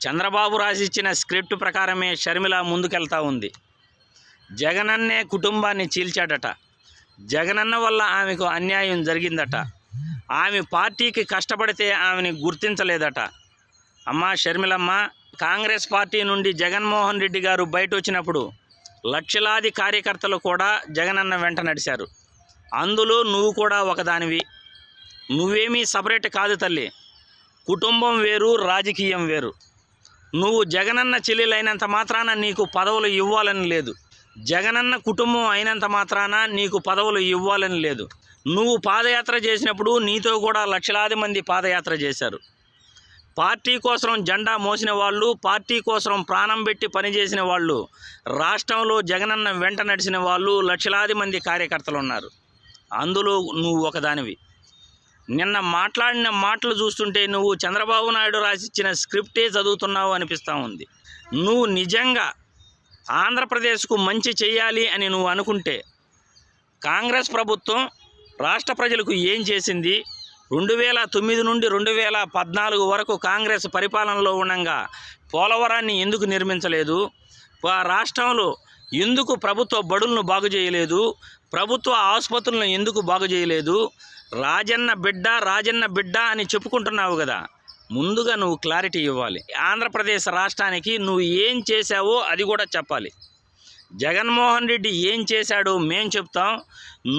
చంద్రబాబు రాసిచ్చిన స్క్రిప్ట్ ప్రకారమే షర్మిల ముందుకెళ్తా ఉంది. జగనన్నే కుటుంబాన్ని చీల్చాడట. జగనన్న వల్ల ఆమెకు అన్యాయం జరిగిందట. ఆమె పార్టీకి కష్టపడితే ఆమెని గుర్తించలేదట. అమ్మా షర్మిలమ్మ, కాంగ్రెస్ పార్టీ నుండి జగన్మోహన్ రెడ్డి గారు బయట వచ్చినప్పుడు లక్షలాది కార్యకర్తలు కూడా జగనన్న వెంట నడిచారు. అందులో నువ్వు కూడా ఒకదానివి. నువ్వేమీ సపరేట్ కాదు తల్లి. కుటుంబం వేరు, రాజకీయం వేరు. నువ్వు జగనన్న చెల్లెలైనంత మాత్రాన నీకు పదవులు ఇవ్వాలని లేదు. జగనన్న కుటుంబం అయినంత మాత్రాన నీకు పదవులు ఇవ్వాలని లేదు. నువ్వు పాదయాత్ర చేసినప్పుడు నీతో కూడా లక్షలాది మంది పాదయాత్ర చేశారు. పార్టీ కోసం జెండా మోసిన వాళ్ళు, పార్టీ కోసం ప్రాణం పెట్టి పనిచేసిన వాళ్ళు, రాష్ట్రంలో జగనన్న వెంట నడిచిన వాళ్ళు లక్షలాది మంది కార్యకర్తలు ఉన్నారు. అందులో నువ్వు ఒకదానివి. నిన్న మాట్లాడిన మాటలు చూస్తుంటే నువ్వు చంద్రబాబు నాయుడు రాసిచ్చిన స్క్రిప్టే చదువుతున్నావు అనిపిస్తూ ఉంది. నువ్వు నిజంగా ఆంధ్రప్రదేశ్కు మంచి చేయాలి అని నువ్వు అనుకుంటే కాంగ్రెస్ ప్రభుత్వం రాష్ట్ర ప్రజలకు ఏం చేసింది? 2009 నుండి 2014 వరకు కాంగ్రెస్ పరిపాలనలో ఉండగా పోలవరాన్ని ఎందుకు నిర్మించలేదు? రాష్ట్రంలో ఎందుకు ప్రభుత్వ బడులను బాగు చేయలేదు? ప్రభుత్వ ఆసుపత్రులను ఎందుకు బాగు చేయలేదు? రాజన్న బిడ్డ అని చెప్పుకుంటున్నావు కదా. ముందుగా నువ్వు క్లారిటీ ఇవ్వాలి. ఆంధ్రప్రదేశ్ రాష్ట్రానికి నువ్వు ఏం చేశావో అది కూడా చెప్పాలి. జగన్మోహన్ రెడ్డి ఏం చేశాడో మేం చెప్తాం.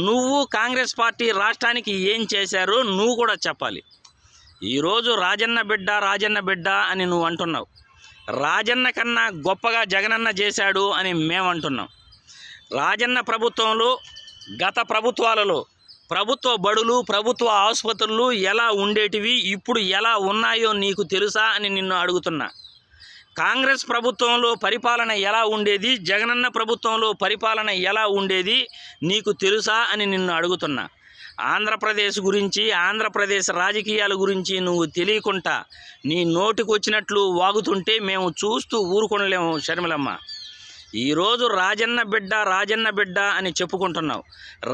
నువ్వు కాంగ్రెస్ పార్టీ రాష్ట్రానికి ఏం చేశారో నువ్వు కూడా చెప్పాలి. ఈరోజు రాజన్న బిడ్డ అని నువ్వు అంటున్నావు. రాజన్న కన్నా గొప్పగా జగనన్న చేశాడు అని మేము అంటున్నాం. రాజన్న ప్రభుత్వంలో, గత ప్రభుత్వాలలో ప్రభుత్వ బడులు, ప్రభుత్వ ఆసుపత్రులు ఎలా ఉండేటివి, ఇప్పుడు ఎలా ఉన్నాయో నీకు తెలుసా అని నిన్ను అడుగుతున్నా. కాంగ్రెస్ ప్రభుత్వంలో పరిపాలన ఎలా ఉండేది, జగనన్న ప్రభుత్వంలో పరిపాలన ఎలా ఉండేది నీకు తెలుసా అని నిన్ను అడుగుతున్నా. ఆంధ్రప్రదేశ్ గురించి, ఆంధ్రప్రదేశ్ రాజకీయాల గురించి నువ్వు తెలియకుండా నీ నోటికొచ్చినట్లు వాగుతుంటే మేము చూస్తూ ఊరుకొనలేము షర్మిలమ్మ. ఈరోజు రాజన్న బిడ్డ అని చెప్పుకుంటున్నావు.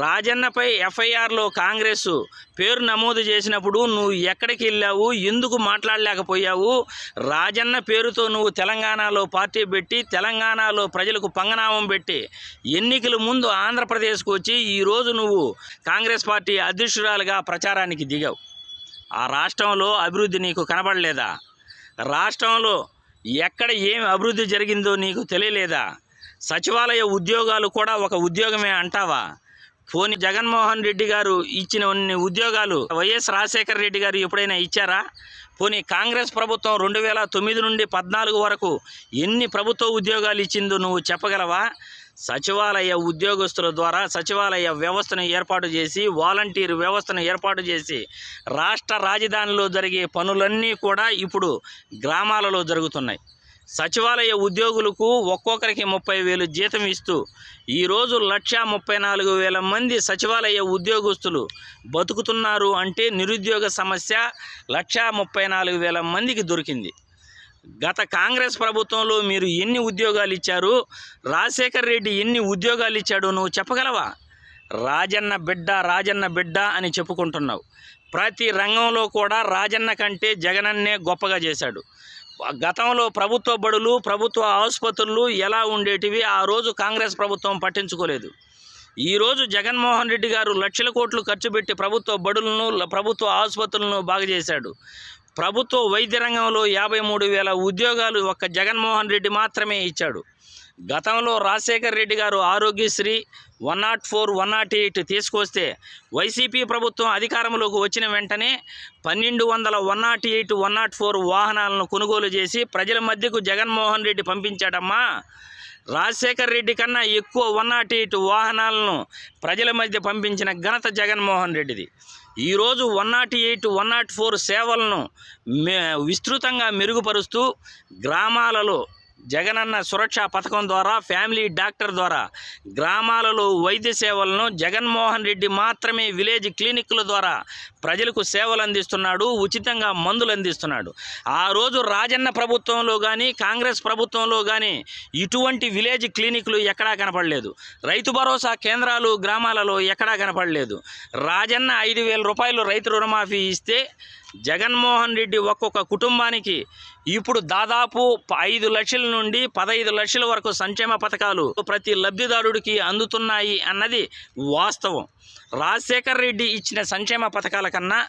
రాజన్నపై ఎఫ్ఐఆర్లో కాంగ్రెస్ పేరు నమోదు చేసినప్పుడు నువ్వు ఎక్కడికి వెళ్ళావు? ఎందుకు మాట్లాడలేకపోయావు? రాజన్న పేరుతో నువ్వు తెలంగాణలో పార్టీ పెట్టి, తెలంగాణలో ప్రజలకు పంగనామం పెట్టి ఎన్నికల ముందు ఆంధ్రప్రదేశ్కు వచ్చి ఈరోజు నువ్వు కాంగ్రెస్ పార్టీ అధ్యక్షురాలుగా ప్రచారానికి దిగావు. ఆ రాష్ట్రంలో అభివృద్ధి నీకు కనబడలేదా? రాష్ట్రంలో ఎక్కడ ఏమి అభివృద్ధి జరిగిందో నీకు తెలియలేదా? సచివాలయ ఉద్యోగాలు కూడా ఒక ఉద్యోగమే అంటావా? పోనీ జగన్మోహన్ రెడ్డి గారు ఇచ్చిన ఉద్యోగాలు వైఎస్ రాజశేఖర రెడ్డి గారు ఎప్పుడైనా ఇచ్చారా? పోనీ కాంగ్రెస్ ప్రభుత్వం 2009 నుండి 14 వరకు ఎన్ని ప్రభుత్వ ఉద్యోగాలు ఇచ్చిందో నువ్వు చెప్పగలవా? సచివాలయ ఉద్యోగస్తుల ద్వారా సచివాలయ వ్యవస్థను ఏర్పాటు చేసి, వాలంటీర్ వ్యవస్థను ఏర్పాటు చేసి రాష్ట్ర రాజధానిలో జరిగే పనులన్నీ కూడా ఇప్పుడు గ్రామాలలో జరుగుతున్నాయి. సచివాలయ ఉద్యోగులకు ఒక్కొక్కరికి 30,000 జీతం ఇస్తూ ఈరోజు 1,34,000 మంది సచివాలయ ఉద్యోగస్తులు బతుకుతున్నారు అంటే నిరుద్యోగ సమస్య 1,34,000 మందికి దొరికింది. గత కాంగ్రెస్ ప్రభుత్వంలో మీరు ఎన్ని ఉద్యోగాలు ఇచ్చారు? రాజశేఖర్ రెడ్డి ఎన్ని ఉద్యోగాలు ఇచ్చాడో నువ్వు చెప్పగలవా? రాజన్న బిడ్డ అని చెప్పుకుంటున్నావు. ప్రతి రంగంలో కూడా రాజన్న కంటే జగనన్నే గొప్పగా చేశాడు. గతంలో ప్రభుత్వ బడులు, ప్రభుత్వ ఆసుపత్రులు ఎలా ఉండేటివి ఆ రోజు కాంగ్రెస్ ప్రభుత్వం పట్టించుకోలేదు. ఈరోజు జగన్మోహన్ రెడ్డి గారు లక్షల కోట్లు ఖర్చు పెట్టి ప్రభుత్వ బడులను, ప్రభుత్వ ఆసుపత్రులను బాగు చేశాడు. ప్రభుత్వ వైద్య రంగంలో 53,000 ఉద్యోగాలు ఒక్క జగన్మోహన్ రెడ్డి మాత్రమే ఇచ్చాడు. గతంలో రాజశేఖర్ రెడ్డి గారు ఆరోగ్యశ్రీ 104, 108 తీసుకొస్తే వైసీపీ ప్రభుత్వం అధికారంలోకి వచ్చిన వెంటనే 1,200 108, 104 వాహనాలను కొనుగోలు చేసి ప్రజల మధ్యకు జగన్మోహన్ రెడ్డి పంపించాడమ్మా. రాజశేఖర్ రెడ్డి కన్నా ఎక్కువ 108 వాహనాలను ప్రజల మధ్య పంపించిన ఘనత జగన్మోహన్ రెడ్డిది. ఈరోజు 108, 104 సేవలను విస్తృతంగా మెరుగుపరుస్తూ గ్రామాలలో జగనన్న సురక్ష పథకం ద్వారా, ఫ్యామిలీ డాక్టర్ ద్వారా గ్రామాలలో వైద్య సేవలను జగన్మోహన్ రెడ్డి మాత్రమే విలేజ్ క్లినిక్ల ద్వారా ప్రజలకు సేవలు అందిస్తున్నాడు, ఉచితంగా మందులు అందిస్తున్నాడు. ఆ రోజు రాజన్న ప్రభుత్వంలో కానీ, కాంగ్రెస్ ప్రభుత్వంలో కానీ ఇటువంటి విలేజ్ క్లినిక్లు ఎక్కడా కనపడలేదు. రైతు భరోసా కేంద్రాలు గ్రామాలలో ఎక్కడా కనపడలేదు. రాజన్న 5,000 రూపాయలు రైతు రుణమాఫీ ఇస్తే జగన్మోహన్ రెడ్డి ఒక్కొక్క కుటుంబానికి ఇప్పుడు దాదాపు 5 లక్షల నుండి 15 లక్షల వరకు సంక్షేమ పథకాలు ప్రతి లబ్ధిదారుడికి అందుతున్నాయి అన్నది వాస్తవం. రాజశేఖర్ రెడ్డి ఇచ్చిన సంక్షేమ పథకాల కన్నా,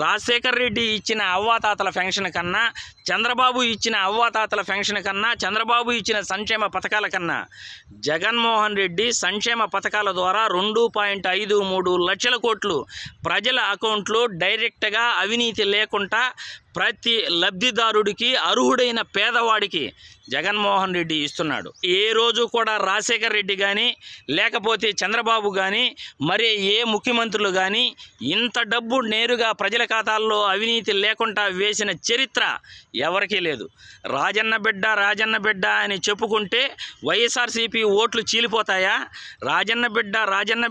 రాజశేఖర్ రెడ్డి ఇచ్చిన అవ్వాతాతల పెన్షన్ కన్నా, చంద్రబాబు ఇచ్చిన అవ్వాతాతల పెన్షన్ కన్నా, చంద్రబాబు ఇచ్చిన సంక్షేమ పథకాల కన్నా జగన్మోహన్ రెడ్డి సంక్షేమ పథకాల ద్వారా 2.53 లక్షల కోట్లు ప్రజల అకౌంట్లో డైరెక్ట్గా అవినీతి లేకుండా ప్రతి లబ్ధిదారుడికి, అర్హుడైన పేదవాడికి జగన్మోహన్ రెడ్డి ఇస్తున్నాడు. ఏ రోజు కూడా రాజశేఖర్ రెడ్డి కానీ, లేకపోతే చంద్రబాబు కానీ, మరి ఏ ముఖ్యమంత్రులు కానీ ఇంత డబ్బు నేరుగా ప్రజల ఖాతాల్లో అవినీతి లేకుండా వేసిన చరిత్ర ఎవరికీ లేదు. రాజన్న బిడ్డ అని చెప్పుకుంటే వైఎస్ఆర్సీపీ ఓట్లు చీలిపోతాయా? రాజన్న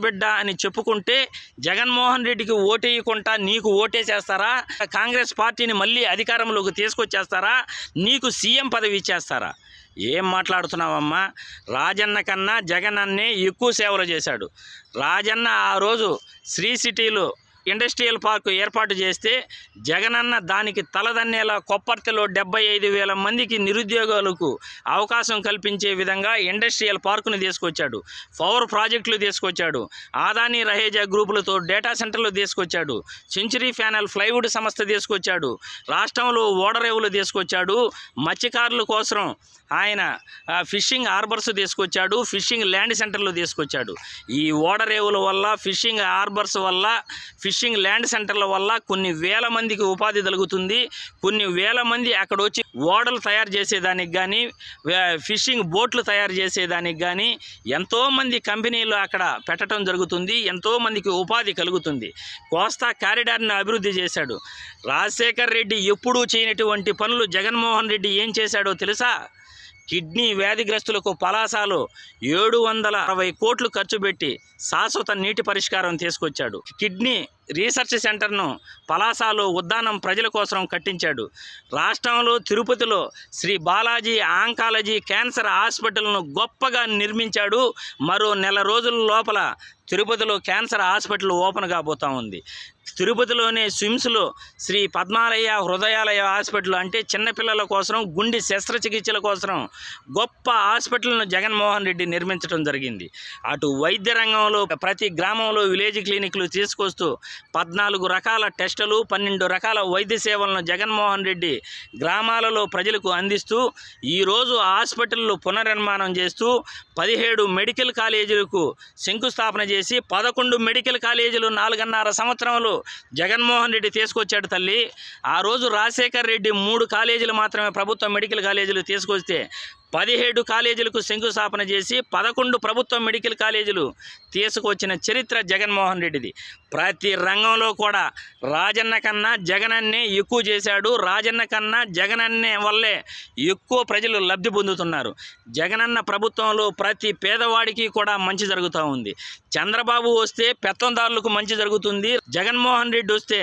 బిడ్డ అని చెప్పుకుంటే జగన్మోహన్ రెడ్డికి ఓటేయకుండా నీకు ఓటేసేస్తారా? కాంగ్రెస్ పార్టీని మళ్ళీ అధికారంలోకి తీసుకొచ్చేస్తారా? నీకు సీఎం పదవి ఇచ్చేస్తారా? ఏం మాట్లాడుతున్నావమ్మా? రాజన్న కన్నా జగనన్నే ఎక్కువ సేవలు చేశాడు. రాజన్న ఆ రోజు శ్రీ సిటీలో ఇండస్ట్రియల్ పార్కు ఏర్పాటు చేస్తే జగనన్న దానికి తలదన్నేలా కొప్పర్తిలో 75,000 మందికి నిరుద్యోగాలకు అవకాశం కల్పించే విధంగా ఇండస్ట్రియల్ పార్కును తీసుకొచ్చాడు. పవర్ ప్రాజెక్టులు తీసుకొచ్చాడు. ఆదాని రహేజా గ్రూపులతో డేటా సెంటర్లు తీసుకొచ్చాడు. సెంచరీ ప్యానెల్ ప్లైవుడ్ సంస్థ తీసుకొచ్చాడు. రాష్ట్రంలో ఓడరేవులు తీసుకొచ్చాడు. మత్స్యకారుల కోసం ఆయన ఫిషింగ్ హార్బర్స్ తీసుకొచ్చాడు. ఫిషింగ్ ల్యాండ్ సెంటర్లు తీసుకొచ్చాడు. ఈ ఓడరేవుల వల్ల, ఫిషింగ్ హార్బర్స్ వల్ల, ఫిషింగ్ ల్యాండ్ సెంటర్ల వల్ల కొన్ని వేల మందికి ఉపాధి కలుగుతుంది. కొన్ని వేల మంది అక్కడ వచ్చి ఓడలు తయారు చేసేదానికి కానీ, ఫిషింగ్ బోట్లు తయారు చేసేదానికి కానీ ఎంతోమంది కంపెనీలు అక్కడ పెట్టడం జరుగుతుంది. ఎంతోమందికి ఉపాధి కలుగుతుంది. కోస్తా కారిడార్ను అభివృద్ధి చేశాడు. రాజశేఖర్ రెడ్డి ఎప్పుడూ చేయనటువంటి పనులు జగన్మోహన్ రెడ్డి ఏం చేశాడో తెలుసా? కిడ్నీ వ్యాధిగ్రస్తులకు పలాసలో 760 కోట్లు ఖర్చు పెట్టి శాశ్వత నీటి పరిష్కారం తీసుకొచ్చాడు. కిడ్నీ రీసెర్చ్ సెంటర్ను పలాసలో ఉద్దానం ప్రజల కోసం కట్టించాడు. రాష్ట్రంలో తిరుపతిలో శ్రీ బాలాజీ ఆంకాలజీ క్యాన్సర్ హాస్పిటల్ను గొప్పగా నిర్మించాడు. మరో నెల రోజుల లోపల తిరుపతిలో క్యాన్సర్ హాస్పిటల్ ఓపెన్ కాబోతూ ఉంది. తిరుపతిలోనే స్విమ్స్లో శ్రీ పద్మాలయ హృదయాలయ హాస్పిటల్, అంటే చిన్నపిల్లల కోసం గుండె శస్త్రచికిత్సల కోసం గొప్ప హాస్పిటల్ను జగన్మోహన్ రెడ్డి నిర్మించడం జరిగింది. అటు వైద్య రంగంలో ప్రతి గ్రామంలో విలేజ్ క్లినిక్లు తీసుకొస్తూ 14 రకాల టెస్టులు, 12 రకాల వైద్య సేవలను జగన్మోహన్ రెడ్డి గ్రామాలలో ప్రజలకు అందిస్తూ ఈరోజు హాస్పిటళ్ళు పునర్నిర్మాణం చేస్తూ 17 మెడికల్ కాలేజీలకు శంకుస్థాపన చేసి 11 మెడికల్ కాలేజీలు 4.5 సంవత్సరంలో జగన్మోహన్ రెడ్డి తీసుకొచ్చాడు తల్లి. ఆ రోజు రాజశేఖర్ రెడ్డి 3 కాలేజీలు మాత్రమే ప్రభుత్వ మెడికల్ కాలేజీలు తీసుకొస్తే 17 కాలేజీలకు శంకుస్థాపన చేసి 11 ప్రభుత్వ మెడికల్ కాలేజీలు తీసుకొచ్చిన చరిత్ర జగన్మోహన్ రెడ్డిది. ప్రతి రంగంలో కూడా రాజన్న కన్నా జగనన్నే ఎక్కువ చేశాడు. రాజన్న కన్నా జగనన్నే వల్లే ఎక్కువ ప్రజలు లబ్ధి పొందుతున్నారు. జగనన్న ప్రభుత్వంలో ప్రతి పేదవాడికి కూడా మంచి జరుగుతూ ఉంది. చంద్రబాబు వస్తే పెత్తందారులకు మంచి జరుగుతుంది. జగన్మోహన్ రెడ్డి వస్తే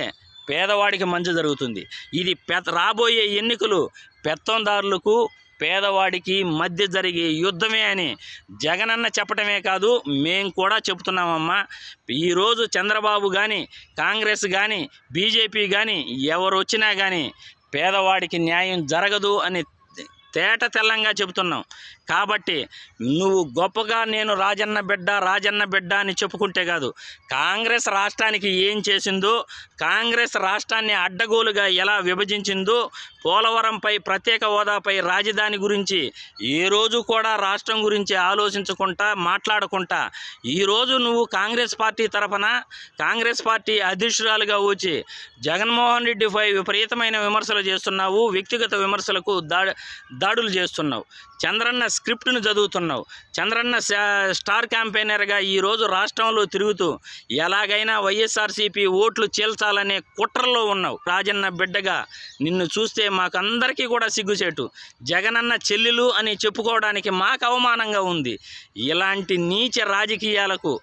పేదవాడికి మంచి జరుగుతుంది. ఇది రాబోయే ఎన్నికలు పెత్తందారులకు పేదవాడికి మధ్య జరిగే యుద్ధమే అని జగనన్న చెప్పటమే కాదు, మేము కూడా చెబుతున్నామమ్మా. ఈరోజు చంద్రబాబు కానీ, కాంగ్రెస్ కానీ, బీజేపీ కానీ ఎవరు వచ్చినా కానీ పేదవాడికి న్యాయం జరగదు అని తేట తెల్లంగా చెబుతున్నాం. కాబట్టి నువ్వు గొప్పగా నేను రాజన్న బిడ్డ అని చెప్పుకుంటే కాదు, కాంగ్రెస్ రాష్ట్రానికి ఏం చేసిందో, కాంగ్రెస్ రాష్ట్రాన్ని అడ్డగోలుగా ఎలా విభజించిందో, పోలవరంపై, ప్రత్యేక హోదాపై, రాజధాని గురించి ఏ రోజు కూడా రాష్ట్రం గురించి ఆలోచించకుండా మాట్లాడకుండా ఈరోజు నువ్వు కాంగ్రెస్ పార్టీ తరఫున కాంగ్రెస్ పార్టీ అధ్యక్షురాలుగా వచ్చి జగన్మోహన్ రెడ్డిపై విపరీతమైన విమర్శలు చేస్తున్నావు. వ్యక్తిగత విమర్శలకు దాడులు చేస్తున్నావు. చంద్రన్న స్క్రిప్ట్ను చదువుతున్నావు. చంద్రన్న స్టార్ క్యాంపెయినర్గా ఈరోజు రాష్ట్రంలో తిరుగుతూ ఎలాగైనా వైఎస్ఆర్సీపీ ఓట్లు చీల్చాలనే కుట్రలో ఉన్నావు. రాజన్న బిడ్డగా నిన్ను చూస్తే మాకందరికీ కూడా సిగ్గుచేటు. జగనన్న చెల్లెలు అని చెప్పుకోవడానికి మాకు అవమానంగా ఉంది. ఇలాంటి నీచ రాజకీయాలకు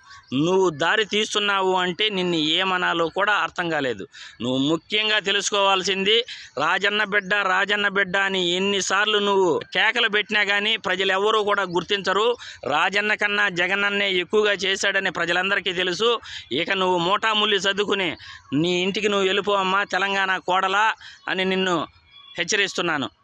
నువ్వు దారి తీస్తున్నావు అంటే నిన్ను ఏమనాలో కూడా అర్థం కాలేదు. నువ్వు ముఖ్యంగా తెలుసుకోవాల్సింది రాజన్న బిడ్డ అని ఎన్నిసార్లు నువ్వు కేకలు పెట్టినా కానీ ప్రజలు ఎవరూ కూడా గుర్తించరు. రాజన్న కన్నా జగనన్నే ఎక్కువగా చేశాడని ప్రజలందరికీ తెలుసు. ఇక నువ్వు మూటాముల్లి సర్దుకుని నీ ఇంటికి నువ్వు వెళ్ళిపోవమ్మా తెలంగాణ కోడలా అని నిన్ను హెచ్చరిస్తున్నాను.